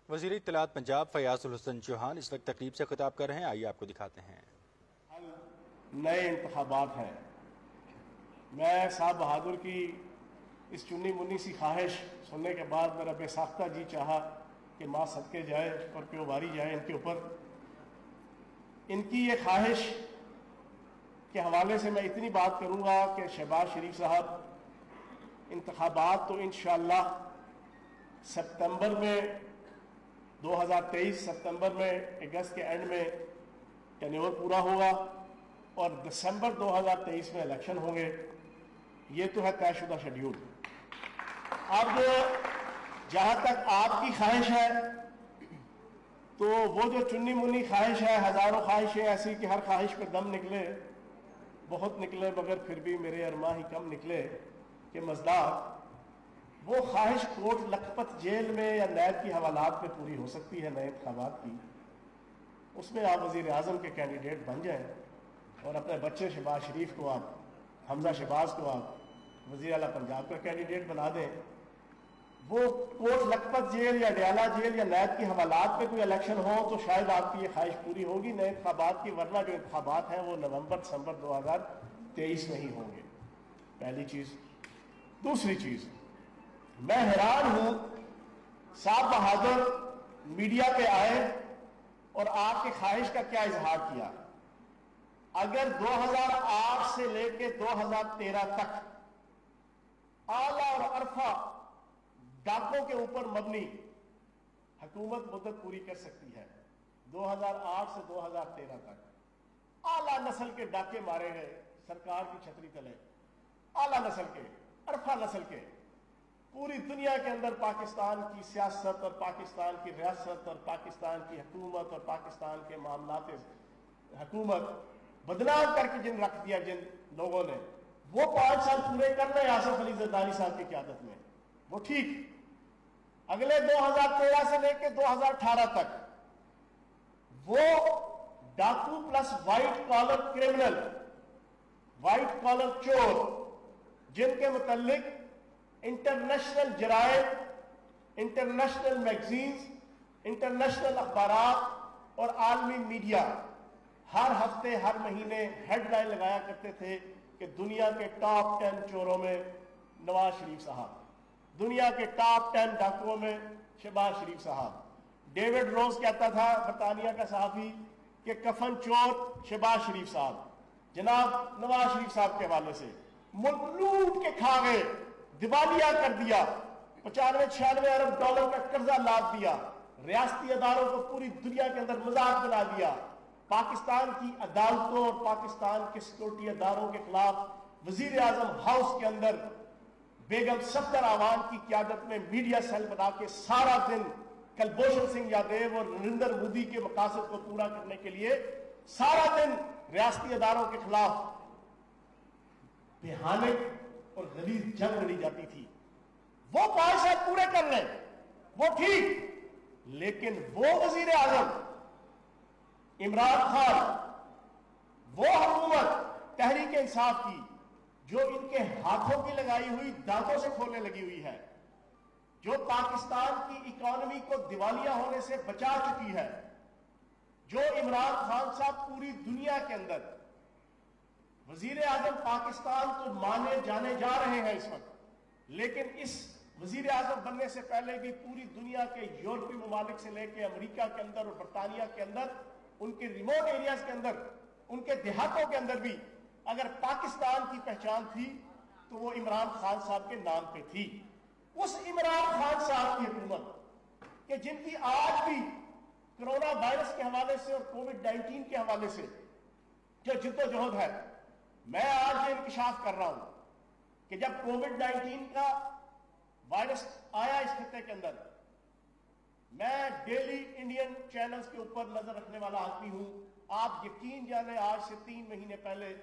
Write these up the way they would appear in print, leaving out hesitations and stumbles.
وزیر اطلاعات پنجاب فیاض الحسن چوہان اس وقت تقریب سے خطاب کر رہے ہیں، آئیے آپ کو دکھاتے ہیں۔ نئے انتخابات ہیں۔ میں صاحب بہادر کی اس چنی منی سی خواہش سننے کے بعد میرا بے ساختہ جی چاہا کہ ماں صدقے جائے اور پیو باری جائے ان کے اوپر۔ ان کی یہ خواہش کے حوالے سے میں اتنی بات کروں گا کہ شہباز شریف صاحب انتخابات تو انشاءاللہ سپتمبر میں 2023 سپتمبر میں اگست کے اینڈ میں ٹینیور پورا ہوگا اور دسمبر 2023 میں الیکشن ہوں گے۔ یہ تو ہے طے شدہ شیڈیول۔ اب جہاں تک آپ کی خواہش ہے تو وہ جو چنی منی خواہش ہے، ہزاروں خواہشیں ایسی کہ ہر خواہش پہ دم نکلے، بہت نکلے مگر پھر بھی میرے ارماں ہی کم نکلے کہ مزداق، وہ خواہش کوٹ لکھپت جیل میں یا نیب کی حوالات میں پوری ہو سکتی ہے نئے انتخابات کی۔ اس میں آپ وزیر اعظم کے کینڈیڈیٹ بن جائیں اور اپنے بچے شہباز شریف کو، آپ حمزہ شہباز کو آپ وزیر اعلیٰ پنجاب کا کینڈیڈیٹ بنا دیں۔ وہ کوٹ لکھپت جیل یا ڈیالہ جیل یا نیب کی حوالات میں کوئی الیکشن ہو تو شاید آپ کی یہ خواہش پوری ہوگی نئے انتخابات کی، ورنہ جو انتخابات ہیں وہ نومبر دسمبر 2023 میں ہی ہوں گے۔ پہلی چیز۔ دوسری چیز، میں حیران ہوں صاحب بہادر میڈیا پہ آئے اور آپ کی خواہش کا کیا اظہار کیا۔ اگر 2008 سے لے کے 2013 تک اعلیٰ اور عرفہ ڈاکوں کے اوپر مبنی حکومت مدت پوری کر سکتی ہے، 2008 سے 2013 تک اعلیٰ نسل کے ڈاکے مارے گئے سرکار کی چھتری تلے، اعلیٰ نسل کے، عرفہ نسل کے۔ پوری دنیا کے اندر پاکستان کی سیاست اور پاکستان کی ریاست اور پاکستان کی حکومت اور پاکستان کے معاملات حکومت بدنام کر کے جن رکھ دیا جن لوگوں نے، وہ 5 سال پورے کر رہے آصف علی زرداری صاحب کی قیادت میں، وہ ٹھیک۔ اگلے 2013 سے لے کے 2018 تک وہ ڈاکو plus white collar criminal, white collar چور، جن کے متعلق انٹرنیشنل جرائد، انٹرنیشنل میگزینز، انٹرنیشنل اخبارات اور عالمی میڈیا ہر ہفتے ہر مہینے ہیڈ لائن لگایا کرتے تھے کہ دنیا کے ٹاپ 10 چوروں میں نواز شریف صاحب، دنیا کے ٹاپ 10 ڈاکوؤں میں شہباز شریف صاحب۔ ڈیوڈ روز کہتا تھا برطانیہ کا صحافی کہ کفن چور شہباز شریف صاحب۔ جناب نواز شریف صاحب کے حوالے سے ملک لوٹ کے کھا گئے، دیوالیہ کر دیا، 95-96 ارب ڈالر کا قرضہ لاد دیا، ریاستی اداروں کو پوری دنیا کے اندر مذاق بنا دیا، پاکستان کی عدالتوں اور پاکستان کے سیکورٹی اداروں کے خلاف وزیر اعظم ہاؤس کے اندر بیگم صفدر اعوان کی قیادت میں میڈیا سیل بنا کے سارا دن کلبھوشن سنگھ یادیو اور نریندر مودی کے مقاصد کو پورا کرنے کے لیے سارا دن ریاستی اداروں کے خلاف بھیانک اور غلیظ جنگ لڑی جاتی تھی۔ وہ 5 سال پورے کر لیں، وہ ٹھیک، لیکن وہ وزیر اعظم عمران خان، وہ حکومت تحریک انصاف کی جو ان کے ہاتھوں کی لگائی ہوئی دانتوں سے کھولنے لگی ہوئی ہے، جو پاکستان کی اکانومی کو دیوالیہ ہونے سے بچا چکی ہے، جو عمران خان صاحب پوری دنیا کے اندر وزیر اعظم پاکستان تو مانے جانے جا رہے ہیں اس وقت، لیکن اس وزیر اعظم بننے سے پہلے بھی پوری دنیا کے یورپی ممالک سے لے کے امریکہ کے اندر اور برطانیہ کے اندر، ان کے ریموٹ ایریاز کے اندر، ان کے دیہاتوں کے اندر بھی اگر پاکستان کی پہچان تھی تو وہ عمران خان صاحب کے نام پہ تھی۔ اس عمران خان صاحب کی حکومت کہ جن کی آج بھی کرونا وائرس کے حوالے سے اور کووڈ-19 کے حوالے سے جو جدوجہد ہے، میں آج یہ انکشاف کر رہا ہوں کہ جب کووڈ-19 کا وائرس آیا اس خطے کے اندر، میں ڈیلی انڈین چینلز کے اوپر نظر رکھنے والا آدمی ہوں۔ آپ یقین جانے آج سے 3 مہینے پہلے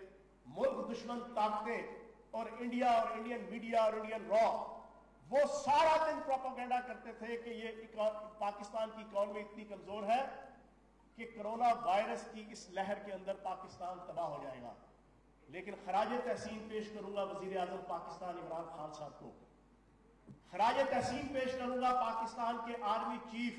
ملک دشمن طاقتیں اور انڈیا اور انڈین میڈیا اور انڈین را وہ سارا دن پروپیگنڈا کرتے تھے کہ یہ پاکستان کی اکانومی اتنی کمزور ہے کہ کرونا وائرس کی اس لہر کے اندر پاکستان تباہ ہو جائے گا۔ لیکن خراج تحسین پیش کروں گا وزیر اعظم پاکستان عمران خان صاحب کو، خراج تحسین پیش کروں گا پاکستان کے آرمی چیف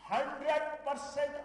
100%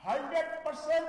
100%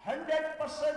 100%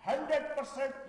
100%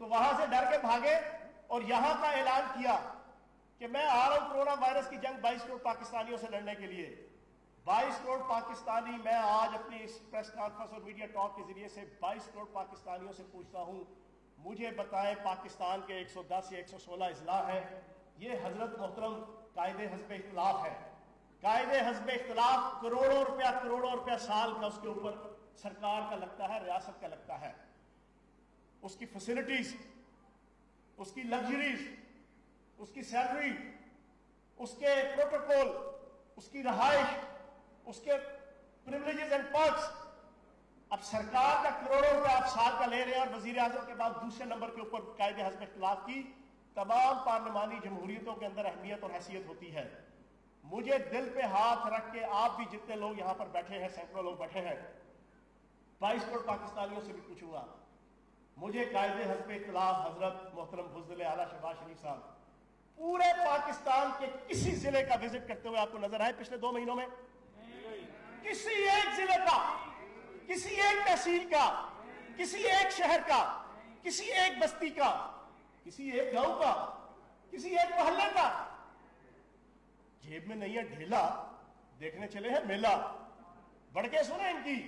تو وہاں سے ڈر کے بھاگے اور یہاں کا اعلان کیا کہ میں آ رہا ہوں کورونا وائرس کی جنگ 22 کروڑ پاکستانیوں سے لڑنے کے لیے. 22 کروڑ پاکستانی, میں آج اپنی اس پریس کانفرنس اور میڈیا ٹاک کے ذریعے سے 22 کروڑ پاکستانیوں سے پوچھتا ہوں, مجھے بتائیں پاکستان کے 110 یا 116 اضلاع ہیں, یہ حضرت محترم قائد حزب اختلاف ہے. قائد حزب اختلاف کروڑوں روپیہ سال کا اس کے اوپر سرکار کا لگتا ہے, ریاست کا لگتا ہے. اس کی فیسلٹیز, اس کی لگژریز, اس کی سیلری, اس کے پروٹوکول, اس کی رہائش, اس کے پریویلیجز اینڈ پرکس, اب سرکار کا کروڑوں روپے آپ سال کا لے رہے ہیں اور وزیر اعظم کے بعد دوسرے نمبر کے اوپر قائد حزب اختلاف کی تمام پارلیمانی جمہوریتوں کے اندر اہمیت اور حیثیت ہوتی ہے. مجھے دل پہ ہاتھ رکھ کے آپ بھی جتنے لوگ یہاں پر بیٹھے ہیں, سینکڑوں لوگ بیٹھے ہیں, 22 کروڑ پاکستانیوں سے بھی پوچھوں گا, مجھے قائد حزب اختلاف حضرت محترم بزدل اعلیٰ شہباز شریف صاحب پورے پاکستان کے کسی ضلع کا وزٹ کرتے ہوئے آپ کو نظر آئے پچھلے 2 مہینوں میں؟ کسی ایک ضلع کا, کسی ایک تحصیل کا, کسی ایک شہر کا, کسی ایک بستی کا, کسی ایک گاؤں کا, کسی ایک محلے کا؟ جیب میں نہیں ہے ڈھیلا, دیکھنے چلے ہیں میلہ. بڑھ کے سنیں ان کی,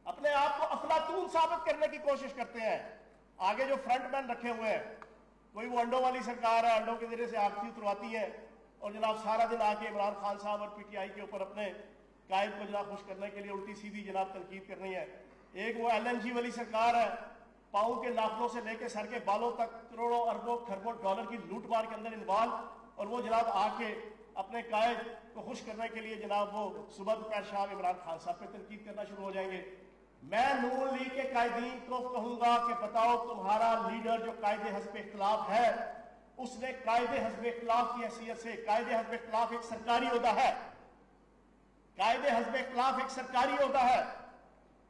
اپنے آپ کو افلاطون ثابت کرنے کی کوشش کرتے ہیں. آگے جو فرنٹ مین رکھے ہوئے ہیں, کوئی وہ انڈوں والی سرکار ہے, انڈوں کے ذریعے سے آگتی اترواتی ہے, اور جناب سارا دن آ کے عمران خان صاحب اور پی ٹی آئی کے اوپر اپنے قائد کو جناب خوش کرنے کے لیے الٹی سیدھی جناب تنقید کرنی ہے. ایک وہ ایل این جی والی سرکار ہے, پاؤں کے ناخنوں سے لے کے سر کے بالوں تک کروڑوں اربوں خربوں ڈالر کی لوٹ مار کے اندر انوالو, اور وہ جناب آ کے اپنے قائد کو خوش کرنے کے لیے جناب وہ صبح دوپہر شام عمران خان صاحب پہ تنقید کرنا شروع ہو جائیں گے. میں نون لیگ کے قائدین کو کہوں گا کہ بتاؤ تمہارا لیڈر جو قائد حزب اختلاف ہے, اس نے قائد حزب اختلاف کی حیثیت سے, قائد حزب اختلاف ایک سرکاری عہدہ ہے, قائد حزب اختلاف ایک سرکاری عہدہ ہے,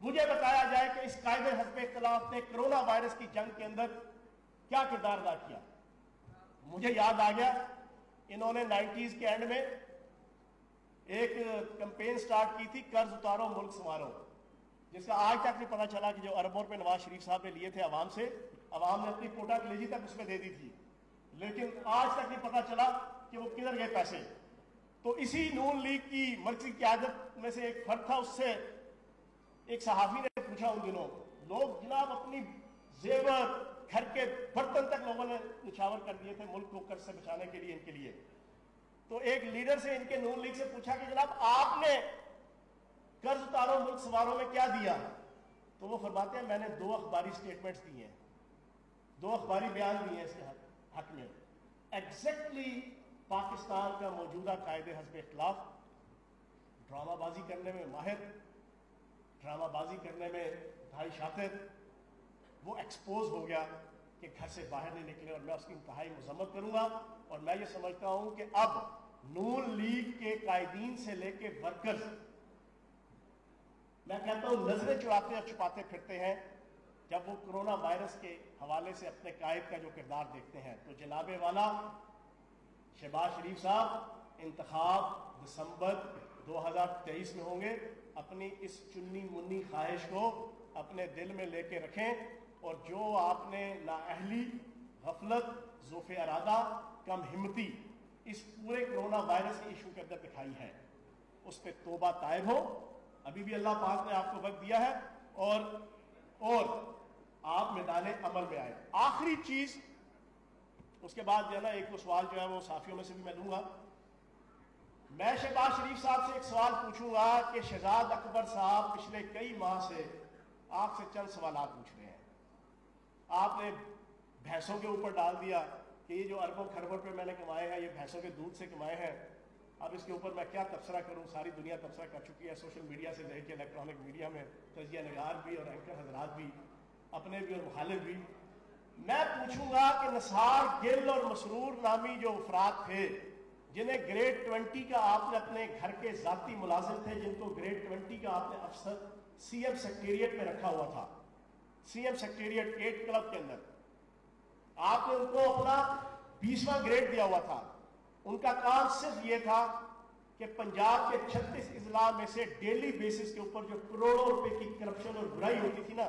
مجھے بتایا جائے کہ اس قائد حزب اختلاف نے کرونا وائرس کی جنگ کے اندر کیا کردار ادا کیا. مجھے یاد آ گیا, انہوں نے 90s کے اینڈ میں ایک کمپین سٹارٹ کی تھی, قرض اتارو ملک سنوارو, جس کا آج تک نہیں پتا چلا کہ جو اربوں روپے نواز شریف صاحب نے لیے تھے عوام سے, عوام نے اپنی کوٹا کلیجی تک اس میں دے دی تھی, لیکن آج تک نہیں پتا چلا کہ وہ کدھر گئے پیسے. تو اسی نون لیگ کی مرکزی قیادت میں سے ایک فرد تھا, اس سے ایک صحافی نے پوچھا ان دنوں, لوگ جناب اپنی زیور گھر کے برتن تک لوگوں نے نچھاور کر دیے تھے ملک کو قرض سے بچانے کے لیے, ان کے لیے. تو ایک لیڈر سے ان کے نون لیگ سے پوچھا کہ جناب آپ نے قرض اتارو ملک سنوارو میں کیا دیا؟ تو وہ فرماتے ہیں میں نے 2 اخباری سٹیٹمنٹس دی ہیں, 2 اخباری بیان دیے ہیں اس کے حق میں. ایگزیکٹلی پاکستان کا موجودہ قائد حزب اختلاف ڈرامہ بازی کرنے میں ماہر, ڈرامہ بازی کرنے میں بھائی شاطر, وہ ایکسپوز ہو گیا کہ گھر سے باہر نہیں نکلے, اور میں اس کی انتہائی مذمت کروں گا. اور میں یہ سمجھتا ہوں کہ اب نون لیگ کے قائدین سے لے کے ورکرز, میں کہتا ہوں نظریں چڑھاتے اور چھپاتے پھرتے ہیں جب وہ کرونا وائرس کے حوالے سے اپنے قائد کا جو کردار دیکھتے ہیں. تو جناب والا شہباز شریف صاحب انتخاب دسمبر 2023 میں ہوں گے, اپنی اس چنی منی خواہش کو اپنے دل میں لے کے رکھیں, اور جو آپ نے نااہلی, غفلت, ضعف ارادہ, کم ہمتی اس پورے کرونا وائرس کے ایشو کے اندر دکھائی ہے, اس پہ توبہ طائب ہو. ابھی بھی اللہ پاک نے آپ کو وقت دیا ہے, اور آپ میدان عمل میں آئے. آخری چیز, اس کے بعد جو ہے نا ایک دو سوال جو ہے وہ صحافیوں میں سے بھی میں لوں گا. میں شہباز شریف صاحب سے ایک سوال پوچھوں گا کہ شہزاد اکبر صاحب پچھلے کئی ماہ سے آپ سے چند سوالات پوچھ رہے ہیں. آپ نے بھینسوں کے اوپر ڈال دیا کہ یہ جو اربوں خربوں پہ میں نے کمائے ہیں یہ بھینسوں کے دودھ سے کمائے ہیں. اب اس کے اوپر میں کیا تبصرہ کروں, ساری دنیا تبصرہ کر چکی ہے, سوشل میڈیا سے لے کے الیکٹرانک میڈیا میں تجزیہ نگار بھی اور اینکر حضرات بھی, اپنے بھی اور مخالف بھی. میں پوچھوں گا کہ نثار گل اور مسرور نامی جو افراد تھے جنہیں گریڈ 20 کا آپ نے اپنے گھر کے ذاتی ملازم تھے, جن کو گریڈ 20 کا آپ نے افسر سی ایم سیکریٹریٹ میں رکھا ہوا تھا, سی ایم سیکریٹریٹ 8 کلب کے اندر, آپ نے ان کو اپنا 20واں گریڈ دیا ہوا تھا. ان کا کام صرف یہ تھا کہ پنجاب کے 36 اضلاع میں سے ڈیلی بیسس کے اوپر جو کروڑوں روپے کی کرپشن اور برائی ہوتی تھی نا,